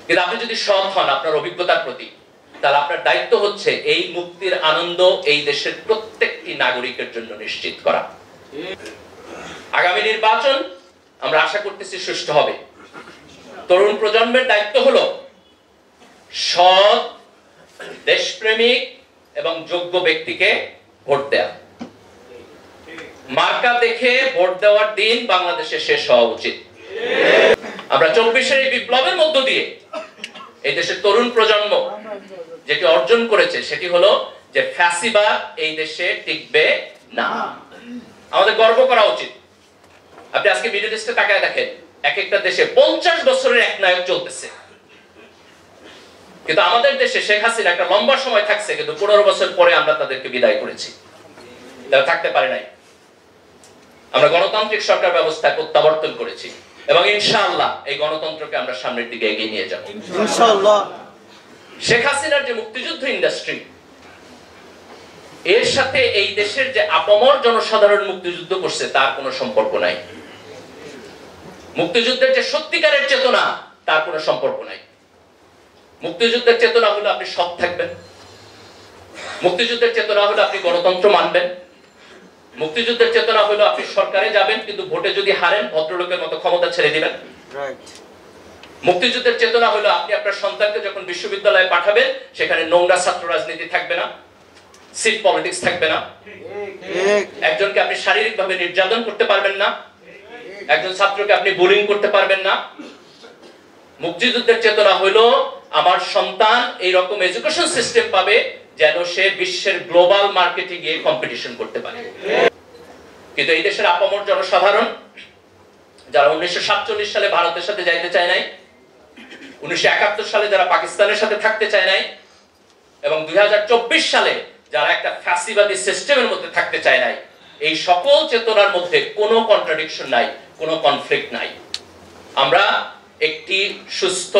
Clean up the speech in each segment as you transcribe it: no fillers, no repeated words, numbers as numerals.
কিন্তু আপনি যদি সৎ হন আপনার অভিজ্ঞতার প্রতি, তাহলে আপনার দায়িত্ব হচ্ছে এই মুক্তির আনন্দ এই দেশের প্রত্যেকটি নাগরিকের জন্য নিশ্চিত করা। আগামী নির্বাচন আমরা আশা করতেছি সুষ্ঠু হবে। তরুণ প্রজন্মের দায়িত্ব হলো সৎ, দেশপ্রেমিক এবং যোগ্য ব্যক্তিকে ভোট দেয়া। মার্কা দেখে ভোট দেওয়ার দিন বাংলাদেশে শেষ হওয়া উচিত। আমরা 24-এর এই বিপ্লবের মধ্য দিয়ে এই দেশের তরুণ প্রজন্ম যেটি অর্জন করেছে সেটি হলো যে ফ্যাসিবাদ এই দেশে টিকবে না। আমাদের গর্ব করা উচিত। আপনি আজকে মিডল ইস্টে তাকায় দেখেন, এক একটা দেশে 50 বছরের এক নায়ক চলতেছে, কিন্তু আমাদের দেশে শেখ হাসিনা একটা লম্বা সময় থাকছে, কিন্তু 15 বছর পরে আমরা তাদেরকে বিদায় করেছি। তারা থাকতে পারে নাই। আমরা গণতান্ত্রিক সরকার ব্যবস্থা প্রত্যাবর্তন করেছি এবং ইনশাআল্লাহ এই গণতন্ত্রকে আমরা সামনের দিকে এগিয়ে নিয়ে যাব ইনশাআল্লাহ। শেখ হাসিনার যে মুক্তিযুদ্ধ ইন্ডাস্ট্রি, এর সাথে এই দেশের যে আপামর জনসাধারণ মুক্তিযুদ্ধ করছে তার কোনো সম্পর্ক নাই। মুক্তিযুদ্ধের যে সত্যিকারের চেতনা তার কোনো সম্পর্ক নাই। মুক্তিযুদ্ধের চেতনা হলো আপনি সৎ থাকবেন, মুক্তিযুদ্ধের চেতনা হলো আপনি গণতন্ত্র মানবেন, মুক্তিযুদ্ধের চেতনা হলো আপনি সরকারে যাবেন কিন্তু ভোটে যদি হারেন ভদ্রলোকের মতো ক্ষমতা ছেড়ে দিবেন। মুক্তিযুদ্ধের চেতনা হলো আপনি আপনার সন্তানকে যখন বিশ্ববিদ্যালয়ে পাঠাবেন সেখানে নোংরা ছাত্র রাজনীতি থাকবে না, সিট পলিটিক্স থাকবে না, একজনকে আপনি শারীরিকভাবে নির্যাতন করতে পারবেন না, একজন ছাত্রকে আপনি বুলিং করতে পারবেন না। মুক্তিযুদ্ধের চেতনা হলো আমার সন্তান এই রকম এডুকেশন সিস্টেম পাবে যেন সে বিশ্বের গ্লোবাল মার্কেটে গিয়ে কম্পিটিশন করতে পারে। কিন্তু এই দেশের আপামর জনসাধারণ যারা 1947 সালে ভারতের সাথে যাইতে চায় নাই, 1971 সালে যারা পাকিস্তানের সাথে থাকতে চায় নাই এবং 2024 সালে যারা একটা ফ্যাসিবাদী সিস্টেমের মধ্যে থাকতে চায় নাই, এই সকল চেতনার মধ্যে কোনো কন্ট্রাডিকশন নাই, কোনো কনফ্লিক্ট নাই। আমরা একটি সুস্থ,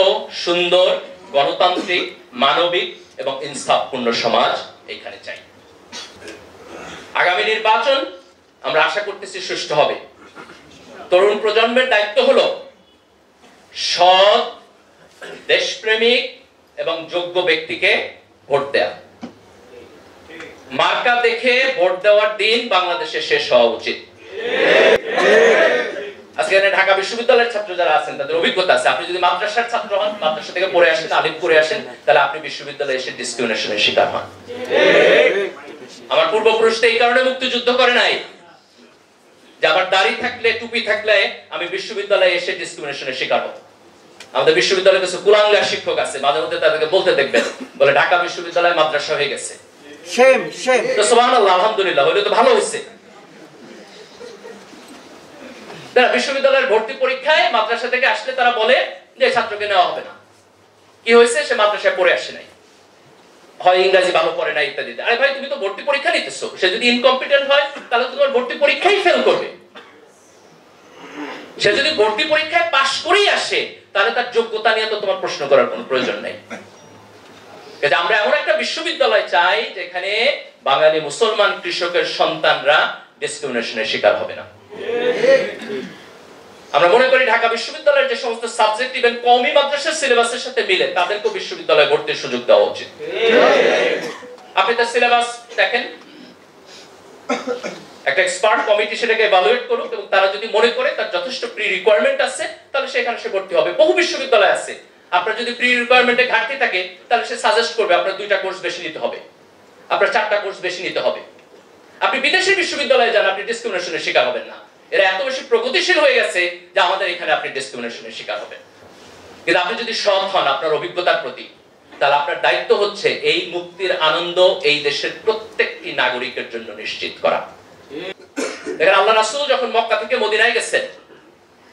সুন্দর, গণতান্ত্রিক, মানবিক এবং ইনসাফপূর্ণ সমাজ এখানে চাই। আগামী নির্বাচন আমরা আশা করতেছি সুষ্ঠু হবে। তরুণ প্রজন্মের দায়িত্ব হলো সৎ, দেশপ্রেমিক এবং যোগ্য ব্যক্তিকে ভোট দেয়া। মার্কা দেখে ভোট দেওয়ার দিন বাংলাদেশে শেষ হওয়া উচিত। আজকে ঢাকা বিশ্ববিদ্যালয়ের ছাত্র যারা আছেন তাদের অভিজ্ঞতা আছে। আপনি যদি মাদ্রাসার ছাত্র হন, মাদ্রাসা থেকে পড়ে আসেন, আলিম করে আসেন, তাহলে আপনি বিশ্ববিদ্যালয়ে এসে ডিসক্রিমিনেশনের শিকার হন। আমার পূর্বপুরুষরা এই কারণে মুক্তিযুদ্ধ করে নাই যে আমার দাড়ি থাকলে, টুপি থাকলে আমি বিশ্ববিদ্যালয়ে এসে ডিসক্রিমিনেশনের শিকার হব। আমাদের বিশ্ববিদ্যালয়ে কিছু কুলাঙ্গার শিক্ষক আছে, মাঝে মধ্যে তাদেরকে বলতে দেখবেন, বলে ঢাকা বিশ্ববিদ্যালয় মাদ্রাসা হয়ে গেছে। তো সুবহানাল্লাহ, আলহামদুলিল্লাহ, হইলে তো ভালো হয়েছে। তারা বিশ্ববিদ্যালয়ের ভর্তি পরীক্ষায় মাদ্রাসা থেকে আসলে তারা বলে যে ছাত্রকে নেওয়া হবে না। কি হয়েছে? সে মাদ্রাসায় পড়ে আসে নাই, হয় ইংরেজি ভালো পড়ে না ইত্যাদি। আরে ভাই, তুমি তো ভর্তি পরীক্ষা নিতেছো, সে যদি ইনকম্পিটেন্ট হয় তাহলে তোমার ভর্তি পরীক্ষাই ফেল করবে। সে যদি ভর্তি পরীক্ষায় পাশ করেই আসে তাহলে তার যোগ্যতা নিয়ে তো তোমার প্রশ্ন করার কোনো প্রয়োজন নাই। আমরা এমন একটা বিশ্ববিদ্যালয় চাই যেখানে বাঙালি মুসলমান কৃষকের সন্তানরা ডিসক্রিমিনেশনের শিকার হবে না। আমরা মনে করি ঢাকা বিশ্ববিদ্যালয়ের যে সমস্ত সাবজেক্ট ইভেন কওমি মাদ্রাসার সিলেবাসের সাথে মিলে তাদেরকে বিশ্ববিদ্যালয়ে ভর্তির সুযোগ দেওয়া উচিত। আপনি তার সিলেবাস দেখেন, একটা এক্সপার্ট কমিটি সেটাকে ইভালুয়েট করুক এবং তারা যদি মনে করে তার যথেষ্ট প্রি রিকোয়ারমেন্ট আছে তাহলে সেখানে সে ভর্তি হবে। বহু বিশ্ববিদ্যালয় আছে, আপনার যদি প্রি রিকোয়ারমেন্টে ঘাটতি থাকে তাহলে সে সাজেস্ট করবে আপনার 2টা কোর্স বেশি নিতে হবে, আপনার 4টা কোর্স বেশি নিতে হবে। আপনি বিদেশি বিশ্ববিদ্যালয়ে যান, আপনি ডিসক্রিমিনেশনের শিকার হবেন না। এরা এত বেশি প্রগতিশীল হয়ে গেছে যে আমাদের এখানে আপনি ডিসক্রিমিনেশনের শিকার হবেন। কিন্তু আপনি যদি সৎ হন আপনার অভিজ্ঞতার প্রতি, তাহলে আপনার দায়িত্ব হচ্ছে এই মুক্তির আনন্দ এই দেশের প্রত্যেকটি নাগরিকের জন্য নিশ্চিত করা। দেখেন, আল্লাহ রাসূল যখন মক্কা থেকে মদিনায় গেছেন,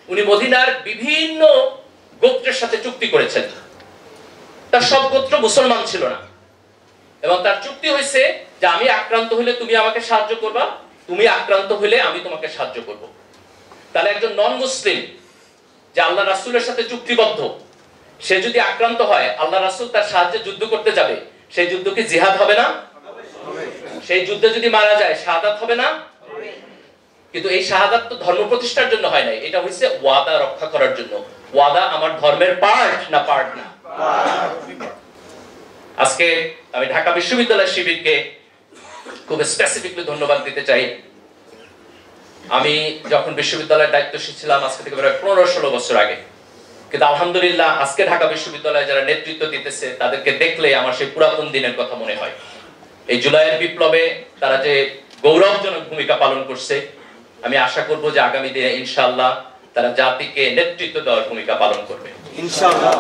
উনি মদিনার বিভিন্ন গোত্রের সাথে চুক্তি করেছেন। তার সব গোত্র মুসলমান ছিল না এবং তার চুক্তি হয়েছে যে আমি আক্রান্ত হলে তুমি আমাকে সাহায্য করবা, তুমি আক্রান্ত হলে আমি তোমাকে সাহায্য করব। তাহলে একজন নন মুসলিম যে আল্লাহ রাসূলের সাথে চুক্তিবদ্ধ, সে যদি আক্রান্ত হয়, আল্লাহ রাসূল তার সাহায্যে যুদ্ধ করতে যাবে, সেই যুদ্ধ কি জিহাদ হবে না? সেই যুদ্ধে যদি মারা যায় শাহাদাত হবে না? কিন্তু এই শাহাদাত তো ধর্ম প্রতিষ্ঠার জন্য হয় নাই, এটা হইছে ওয়াদা রক্ষা করার জন্য। ওয়াদা আমার ধর্মের পার্ট না? পার্ট না। আজকে আমি ঢাকা বিশ্ববিদ্যালয় শিবিরকে খুব স্পেসিফিকলি ধন্যবাদ দিতে চাই। আমি যখন বিশ্ববিদ্যালয়ের দায়িত্বশীল ছিলাম আজকে থেকে প্রায় 15-16 বছর আগে, কিন্তু আলহামদুলিল্লাহ আজকে ঢাকা বিশ্ববিদ্যালয়ে যারা নেতৃত্ব দিতেছে তাদেরকে দেখলে আমার সেই পুরাতন দিনের কথা মনে হয়। এই জুলাইয়ের বিপ্লবে তারা যে গৌরবজনক ভূমিকা পালন করছে, আমি আশা করব যে আগামী দিনে ইনশাআল্লাহ তারা জাতিকে নেতৃত্ব দেওয়ার ভূমিকা পালন করবে ইনশাআল্লাহ।